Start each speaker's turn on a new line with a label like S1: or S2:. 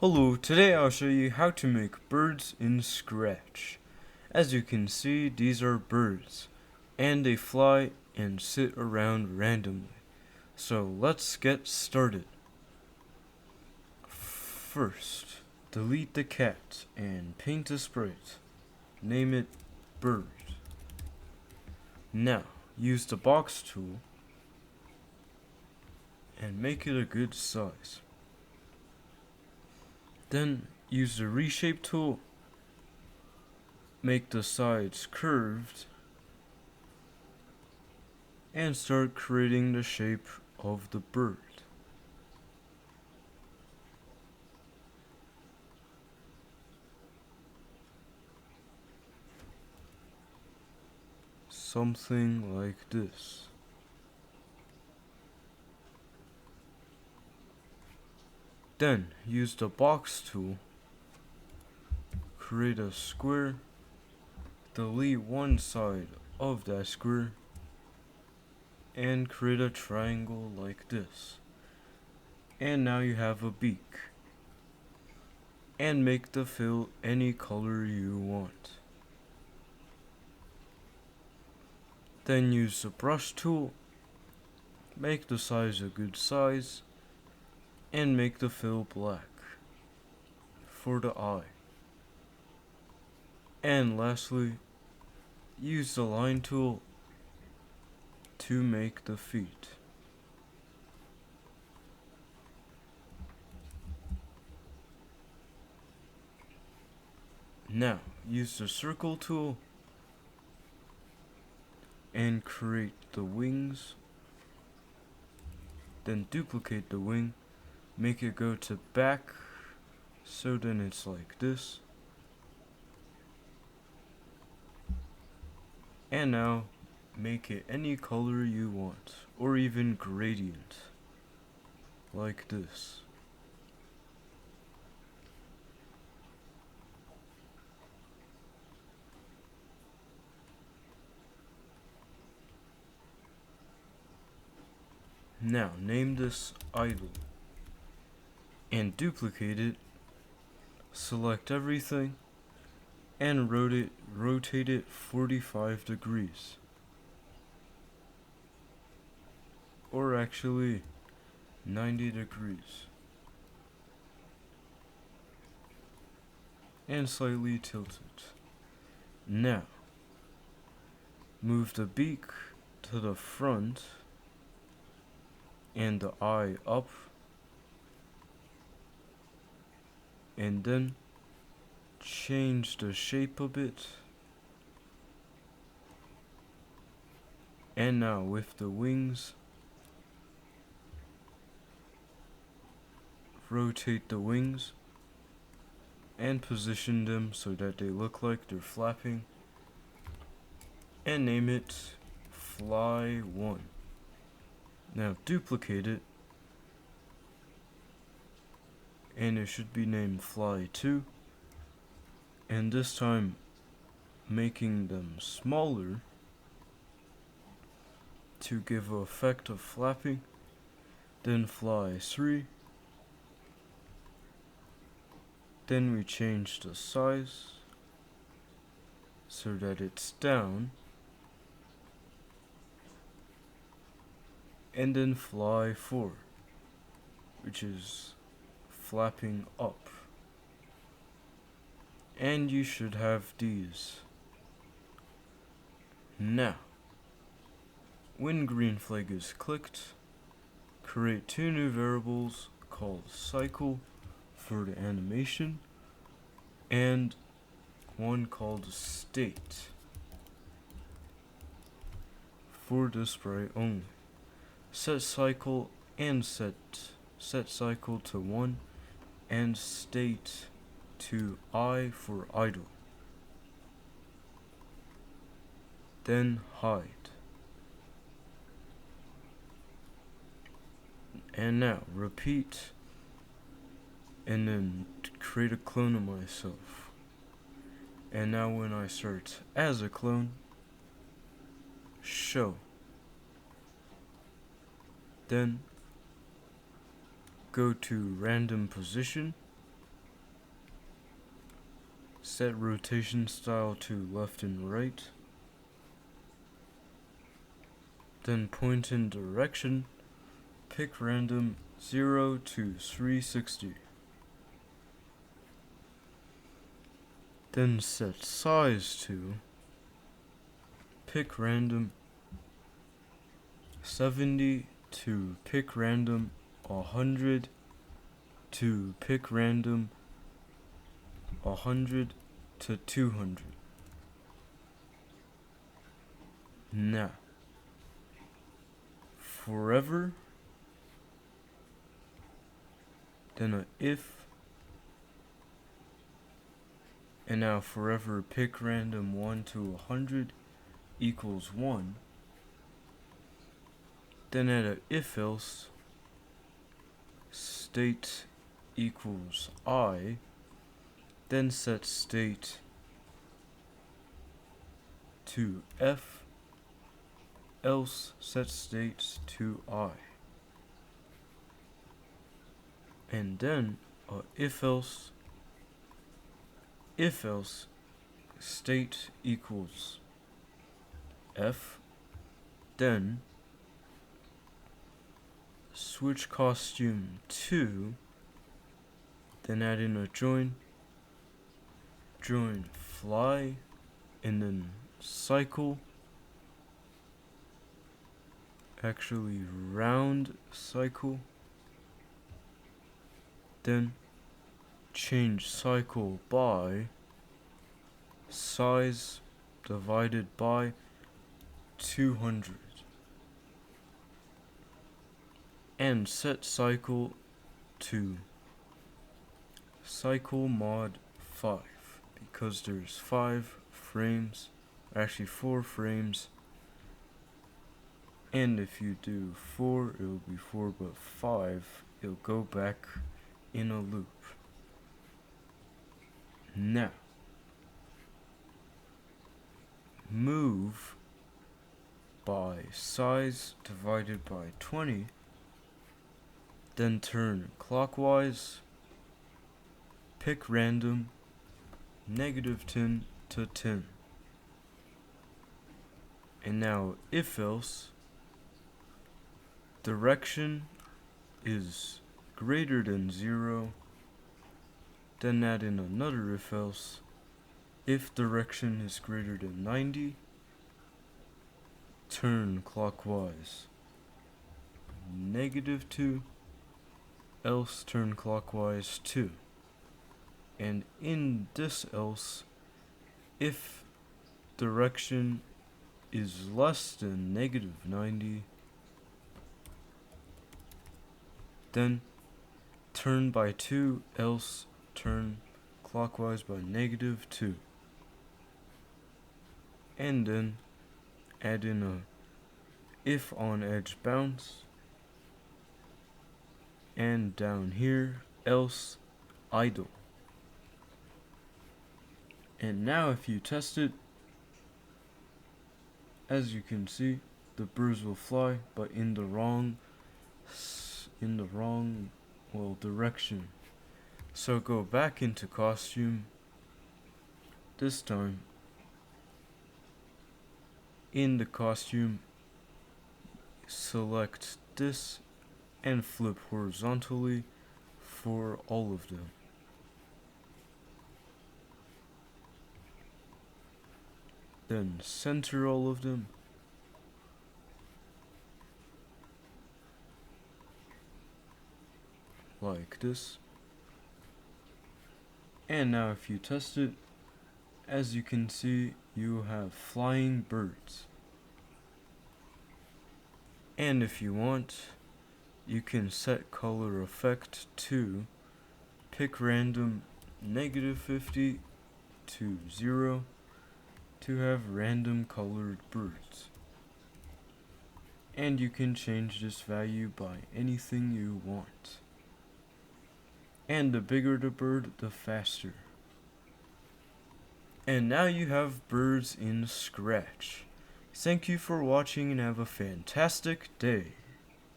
S1: Hello, today I'll show you how to make birds in Scratch. As you can see, these are birds, and they fly and sit around randomly. So let's get started. First, delete the cat and paint a sprite. Name it Bird. Now, use the box tool and make it a good size. Then use the reshape tool. Make the sides curved and start creating the shape of the bird. Something like this. Then use the box tool, create a square, delete one side of that square, and create a triangle like this. And now you have a beak. And make the fill any color you want. Then use the brush tool, make the size a good size, and make the fill black for the eye. And lastly, use the line tool to make the feet. Now, use the circle tool and create the wings. Then duplicate the wing, make it go to back, so then it's like this. And now, make it any color you want, or even gradient, like this. Now, name this idle, and duplicate it, select everything, and rotate it 45 degrees. Or actually, 90 degrees. And slightly tilt it. Now, move the beak to the front and the eye up, and then change the shape a bit. And now with the wings, rotate the wings and position them so that they look like they're flapping, and name it Fly 1. Now duplicate it, and it should be named Fly 2, and this time making them smaller to give an effect of flapping. Then Fly 3. Then we change the size so that it's down, and then Fly 4, which is flapping up. And you should have these. Now, when green flag is clicked, create two new variables called cycle for the animation and one called state for the sprite only. Set cycle and set cycle to 1 and state to I for idle. Then hide. And now repeat, and then create a clone of myself. And now when I search as a clone, show. Then go to random position Set rotation style to left and right. Then point in direction. Pick random 0 to 360. Then set size to pick random 70 to pick random 100 to pick random 100 to 200. Now, forever, then a if, and now forever pick random 1 to 100 equals 1. Then add a if else, state equals I, then set state to F, else set state to I. And then a if else state equals F, then switch costume to, then add in a join fly, and then cycle, actually round cycle, then change cycle by size divided by 200, and set cycle to cycle mod 5 because there's 5 frames, actually 4 frames, and if you do 4 it'll be 4, but 5 it'll go back in a loop. Now move by size divided by 20, then turn clockwise, pick random -10 to 10. And now if else direction is greater than 0, then add in another if else. If direction is greater than 90, turn clockwise -2, else turn clockwise 2. And in this else, if direction is less than -90, then turn by 2, else turn clockwise by -2. And then add in a if on edge bounce, and down here else idle. And now if you test it, as you can see, the birds will fly, but in the wrong direction. So go back into costume. This time in the costume, select this and flip horizontally for all of them. Then center all of them. Like this. And now if you test it, as you can see, you have flying birds. And if you want, you can set color effect to pick random -50 to 0 to have random colored birds. And you can change this value by anything you want. And the bigger the bird, the faster. And now you have birds in Scratch. Thank you for watching and have a fantastic day.